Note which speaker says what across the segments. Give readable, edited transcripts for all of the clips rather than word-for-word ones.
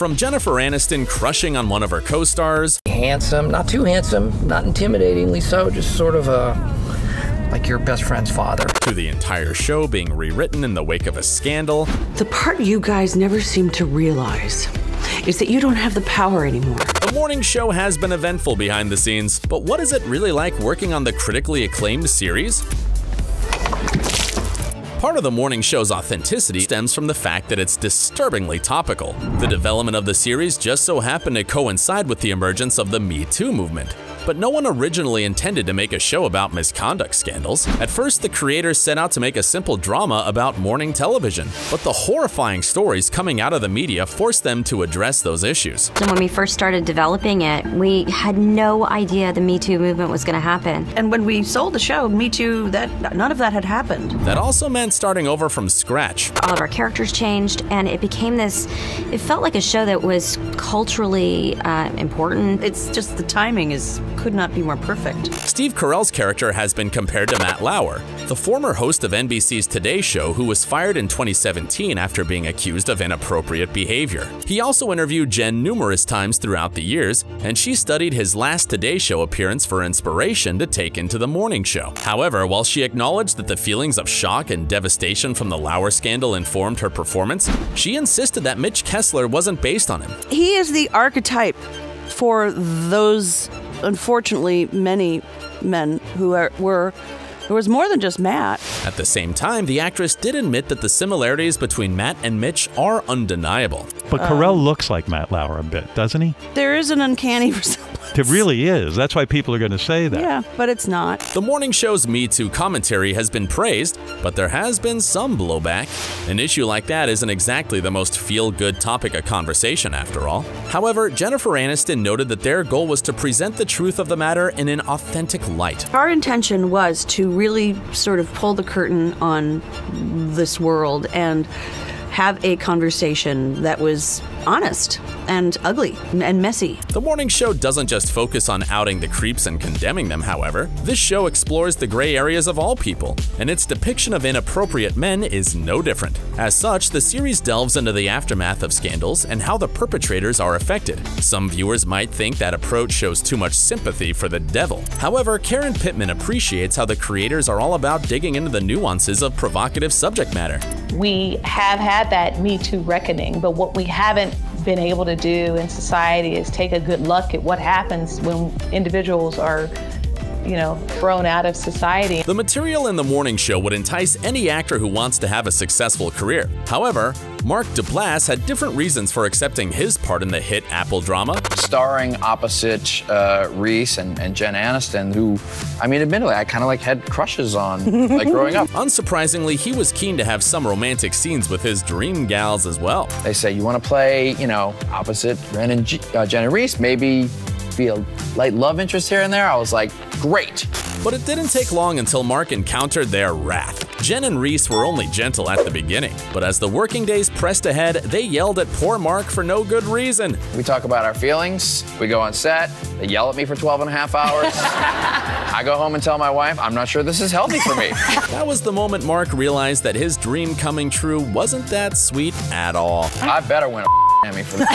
Speaker 1: From Jennifer Aniston crushing on one of her co-stars,
Speaker 2: handsome, not too handsome, not intimidatingly so, just sort of like your best friend's father,
Speaker 1: to the entire show being rewritten in the wake of a scandal.
Speaker 3: The part you guys never seem to realize is that you don't have the power anymore.
Speaker 1: The morning show has been eventful behind the scenes, but what is it really like working on the critically acclaimed series? Part of the morning show's authenticity stems from the fact that it's disturbingly topical. The development of the series just so happened to coincide with the emergence of the Me Too movement. But no one originally intended to make a show about misconduct scandals. At first, the creators set out to make a simple drama about morning television, but the horrifying stories coming out of the media forced them to address those issues.
Speaker 4: And when we first started developing it, we had no idea the Me Too movement was going to happen.
Speaker 3: And when we sold the show, Me Too, none of that had happened.
Speaker 1: That also meant starting over from scratch.
Speaker 4: All of our characters changed, and it became this, it felt like a show that was culturally important.
Speaker 3: It's just the timing could not be more perfect.
Speaker 1: Steve Carell's character has been compared to Matt Lauer, the former host of NBC's Today Show who was fired in 2017 after being accused of inappropriate behavior. He also interviewed Jen numerous times throughout the years, and she studied his last Today Show appearance for inspiration to take into the morning show. However, while she acknowledged that the feelings of shock and devastation from the Lauer scandal informed her performance, she insisted that Mitch Kessler wasn't based on him.
Speaker 3: He is the archetype for those, unfortunately, many men who there was more than just Matt.
Speaker 1: At the same time, the actress did admit that the similarities between Matt and Mitch are undeniable.
Speaker 5: But Carell looks like Matt Lauer a bit, doesn't he?
Speaker 3: There is an uncanny resemblance.
Speaker 5: It really is. That's why people are going to say that.
Speaker 3: Yeah, but it's not.
Speaker 1: The morning show's Me Too commentary has been praised, but there has been some blowback. An issue like that isn't exactly the most feel-good topic of conversation, after all. However, Jennifer Aniston noted that their goal was to present the truth of the matter in an authentic light.
Speaker 3: Our intention was to really sort of pull the curtain on this world and have a conversation that was honest and ugly and messy.
Speaker 1: The morning show doesn't just focus on outing the creeps and condemning them, however. This show explores the gray areas of all people, and its depiction of inappropriate men is no different. As such, the series delves into the aftermath of scandals and how the perpetrators are affected. Some viewers might think that approach shows too much sympathy for the devil. However, Karen Pittman appreciates how the creators are all about digging into the nuances of provocative subject matter.
Speaker 6: We have had that Me Too reckoning, but what we haven't been able to do in society is take a good look at what happens when individuals are, thrown out of society.
Speaker 1: The material in the morning show would entice any actor who wants to have a successful career. However, Mark Duplass had different reasons for accepting his part in the hit Apple drama.
Speaker 2: Starring opposite Reese and Jen Aniston, who, admittedly, I kind of had crushes on, growing up.
Speaker 1: Unsurprisingly, he was keen to have some romantic scenes with his dream gals as well.
Speaker 2: They say, you want to play, opposite Jen and Reese, maybe be a light love interest here and there? I was like, great.
Speaker 1: But it didn't take long until Mark encountered their wrath. Jen and Reese were only gentle at the beginning, but as the working days pressed ahead, they yelled at poor Mark for no good reason.
Speaker 2: We talk about our feelings, we go on set, they yell at me for 12 and a half hours. I go home and tell my wife, I'm not sure this is healthy for me.
Speaker 1: That was the moment Mark realized that his dream coming true wasn't that sweet at all.
Speaker 2: I better win a Emmy for this.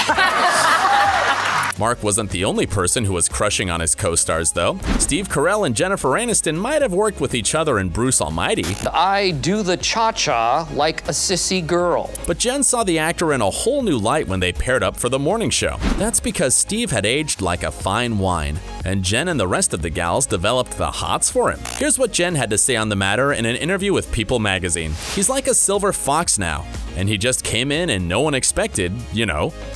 Speaker 1: Mark wasn't the only person who was crushing on his co-stars, though. Steve Carell and Jennifer Aniston might have worked with each other in Bruce Almighty.
Speaker 7: I do the cha-cha like a sissy girl.
Speaker 1: But Jen saw the actor in a whole new light when they paired up for the morning show. That's because Steve had aged like a fine wine, and Jen and the rest of the gals developed the hots for him. Here's what Jen had to say on the matter in an interview with People magazine. He's like a silver fox now, and he just came in and no one expected,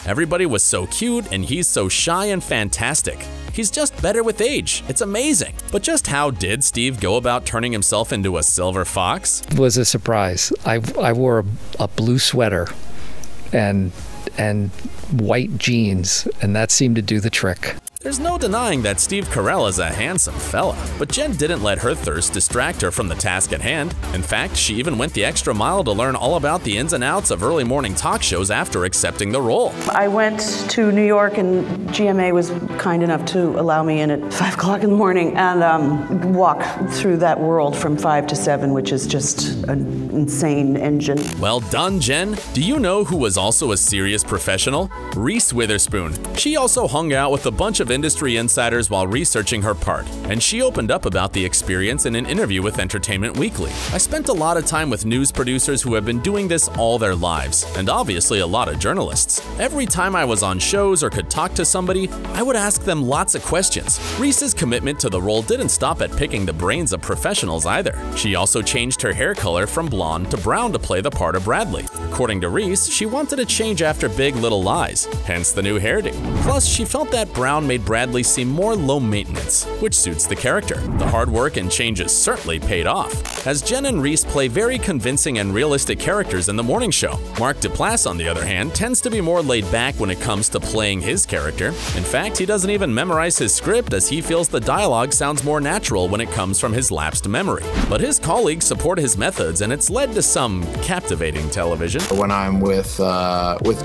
Speaker 1: Everybody was so cute and he's so shy and fantastic. He's just better with age. It's amazing. But just how did Steve go about turning himself into a silver fox?
Speaker 8: It was a surprise. I wore a blue sweater and white jeans, and that seemed to do the trick.
Speaker 1: There's no denying that Steve Carell is a handsome fella, but Jen didn't let her thirst distract her from the task at hand. In fact, she even went the extra mile to learn all about the ins and outs of early morning talk shows after accepting the role.
Speaker 3: I went to New York, and GMA was kind enough to allow me in at 5 o'clock in the morning and walk through that world from 5 to 7, which is just an insane engine.
Speaker 1: Well done, Jen. Do you know who was also a serious professional? Reese Witherspoon. She also hung out with a bunch of industry insiders while researching her part, and she opened up about the experience in an interview with Entertainment Weekly. I spent a lot of time with news producers who have been doing this all their lives, and obviously a lot of journalists. Every time I was on shows or could talk to somebody, I would ask them lots of questions. Reese's commitment to the role didn't stop at picking the brains of professionals either. She also changed her hair color from blonde to brown to play the part of Bradley. According to Reese, she wanted a change after Big Little Lies, hence the new hairdo. Plus, she felt that brown made Bradley seem more low maintenance, which suits the character. The hard work and changes certainly paid off, as Jen and Reese play very convincing and realistic characters in the morning show. Mark Duplass, on the other hand, tends to be more laid back when it comes to playing his character. In fact, he doesn't even memorize his script, as he feels the dialogue sounds more natural when it comes from his lapsed memory. But his colleagues support his methods, and it's led to some captivating television.
Speaker 2: When I'm with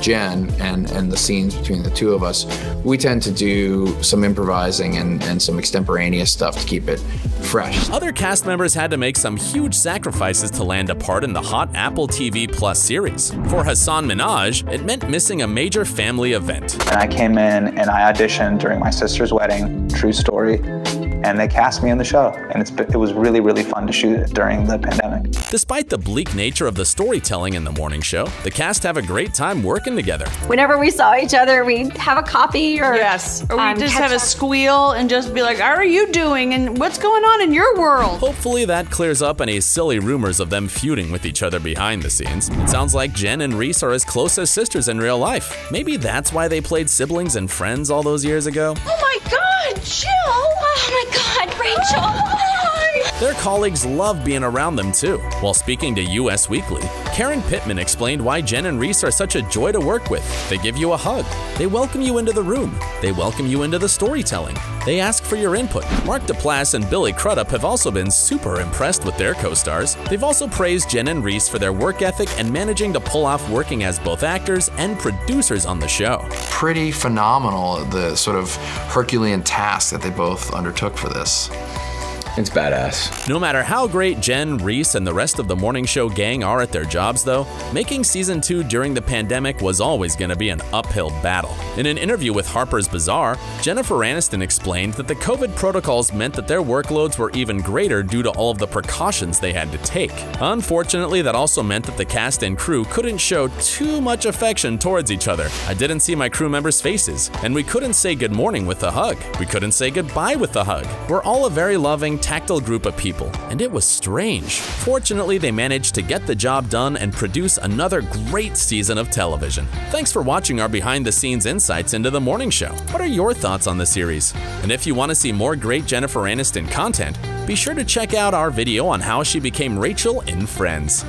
Speaker 2: Jen and the scenes between the two of us, we tend to do some improvising and some extemporaneous stuff to keep it fresh.
Speaker 1: Other cast members had to make some huge sacrifices to land a part in the hot Apple TV Plus series. For Hassan Minhaj, it meant missing a major family event.
Speaker 9: And I came in and I auditioned during my sister's wedding, true story, and they cast me in the show. And it was really, really fun to shoot it during the pandemic.
Speaker 1: Despite the bleak nature of the storytelling in the morning show, the cast have a great time working together.
Speaker 10: Whenever we saw each other, we'd have a coffee or
Speaker 3: or we just have a squeal and just be like, how are you doing and what's going on in your world?
Speaker 1: Hopefully that clears up any silly rumors of them feuding with each other behind the scenes. It sounds like Jen and Reese are as close as sisters in real life. Maybe that's why they played siblings and friends all those years ago.
Speaker 10: Oh my God, Jill! Oh my God, Rachel!
Speaker 1: Their colleagues love being around them too. While speaking to US Weekly, Karen Pittman explained why Jen and Reese are such a joy to work with. They give you a hug. They welcome you into the room. They welcome you into the storytelling. They ask for your input. Mark Duplass and Billy Crudup have also been super impressed with their co-stars. They've also praised Jen and Reese for their work ethic and managing to pull off working as both actors and producers on the show.
Speaker 2: Pretty phenomenal, the sort of Herculean task that they both undertook for this. It's badass.
Speaker 1: No matter how great Jen, Reese, and the rest of the morning show gang are at their jobs though, making season 2 during the pandemic was always going to be an uphill battle. In an interview with Harper's Bazaar, Jennifer Aniston explained that the COVID protocols meant that their workloads were even greater due to all of the precautions they had to take. Unfortunately, that also meant that the cast and crew couldn't show too much affection towards each other. I didn't see my crew members' faces, and we couldn't say good morning with a hug. We couldn't say goodbye with a hug. We're all a very loving, tactile group of people, and it was strange. Fortunately, they managed to get the job done and produce another great season of television. Thanks for watching our behind-the-scenes insights into the morning show. What are your thoughts on the series? And if you want to see more great Jennifer Aniston content, be sure to check out our video on how she became Rachel in Friends.